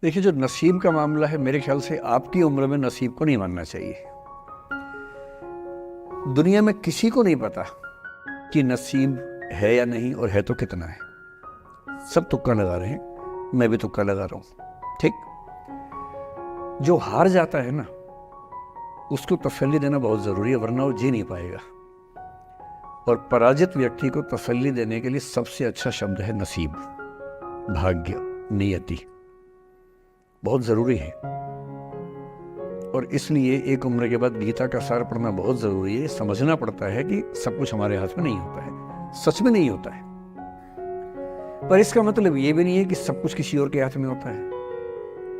देखिए, जो नसीब का मामला है, मेरे ख्याल से आपकी उम्र में नसीब को नहीं मानना चाहिए। दुनिया में किसी को नहीं पता कि नसीब है या नहीं, और है तो कितना है। सब तुक्का लगा रहे हैं, मैं भी तुक्का लगा रहा हूं। ठीक। जो हार जाता है ना, उसको तसल्ली देना बहुत जरूरी है, वरना वो जी नहीं पाएगा। और पराजित व्यक्ति को तसल्ली देने के लिए सबसे अच्छा शब्द है नसीब, भाग्य, नियति। बहुत जरूरी है। और इसलिए एक उम्र के बाद गीता का सार पढ़ना बहुत जरूरी है। समझना पड़ता है कि सब कुछ हमारे हाथ में नहीं होता है, सच में नहीं होता है। पर इसका मतलब ये भी नहीं है कि सब कुछ किसी और के हाथ में होता है।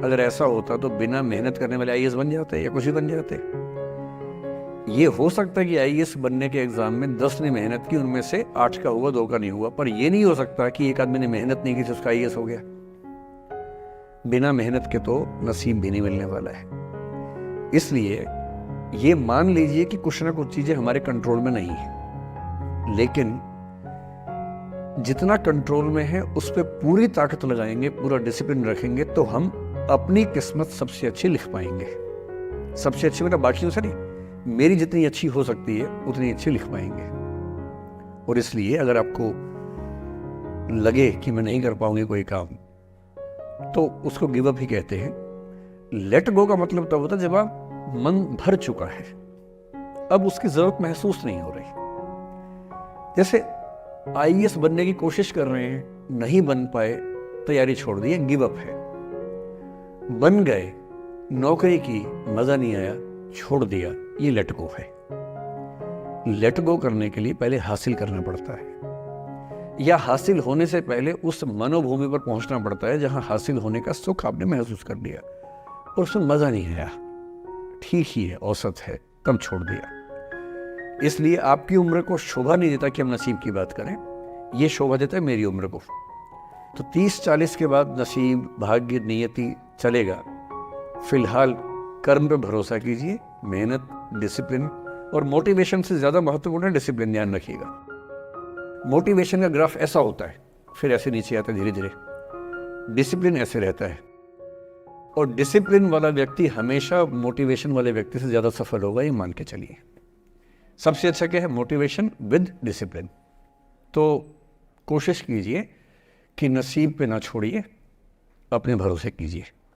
अगर ऐसा होता तो बिना मेहनत करने वाले आईएएस बन जाते या कुछ भी बन जाते। ये हो सकता है कि आईएएस बनने के एग्जाम में 10 ने मेहनत की, उनमें से 8 का हुआ, 2 का नहीं हुआ। पर यह नहीं हो सकता कि एक आदमी ने मेहनत नहीं की तो उसका आईएएस हो गया। बिना मेहनत के तो नसीब भी नहीं मिलने वाला है। इसलिए ये मान लीजिए कि कुछ ना कुछ चीजें हमारे कंट्रोल में नहीं है, लेकिन जितना कंट्रोल में है उस पर पूरी ताकत लगाएंगे, पूरा डिसिप्लिन रखेंगे, तो हम अपनी किस्मत सबसे अच्छी लिख पाएंगे। सबसे अच्छी मतलब बाकियों से नहीं, मेरी जितनी अच्छी हो सकती है उतनी अच्छी लिख पाएंगे। और इसलिए अगर आपको लगे कि मैं नहीं कर पाऊंगी कोई काम, तो उसको गिव अप ही कहते हैं। लेट गो का मतलब तब होता है जब आप मन भर चुका है, अब उसकी जरूरत महसूस नहीं हो रही। जैसे आईएएस बनने की कोशिश कर रहे हैं, नहीं बन पाए, तैयारी छोड़ दी, गिव अप है। बन गए, नौकरी की, मजा नहीं आया, छोड़ दिया, ये लेट गो है। लेट गो करने के लिए पहले हासिल करना पड़ता है, या हासिल होने से पहले उस मनोभूमि पर पहुंचना पड़ता है जहां हासिल होने का सुख आपने महसूस कर लिया और उसमें मजा नहीं आया, ठीक ही है, औसत है, तब छोड़ दिया। इसलिए आपकी उम्र को शोभा नहीं देता कि हम नसीब की बात करें, यह शोभा देता है मेरी उम्र को। तो 30-40 के बाद नसीब, भाग्य, नियति चलेगा। फिलहाल कर्म पे भरोसा कीजिए, मेहनत, डिसिप्लिन और मोटिवेशन से ज्यादा महत्वपूर्ण है डिसिप्लिन। ध्यान रखिएगा, मोटिवेशन का ग्राफ ऐसा होता है, फिर ऐसे नीचे आता है धीरे धीरे। डिसिप्लिन ऐसे रहता है, और डिसिप्लिन वाला व्यक्ति हमेशा मोटिवेशन वाले व्यक्ति से ज्यादा सफल होगा, ये मान के चलिए। सबसे अच्छा क्या है? Motivation with discipline. तो कोशिश कीजिए कि नसीब पे ना छोड़िए, अपने भरोसे कीजिए।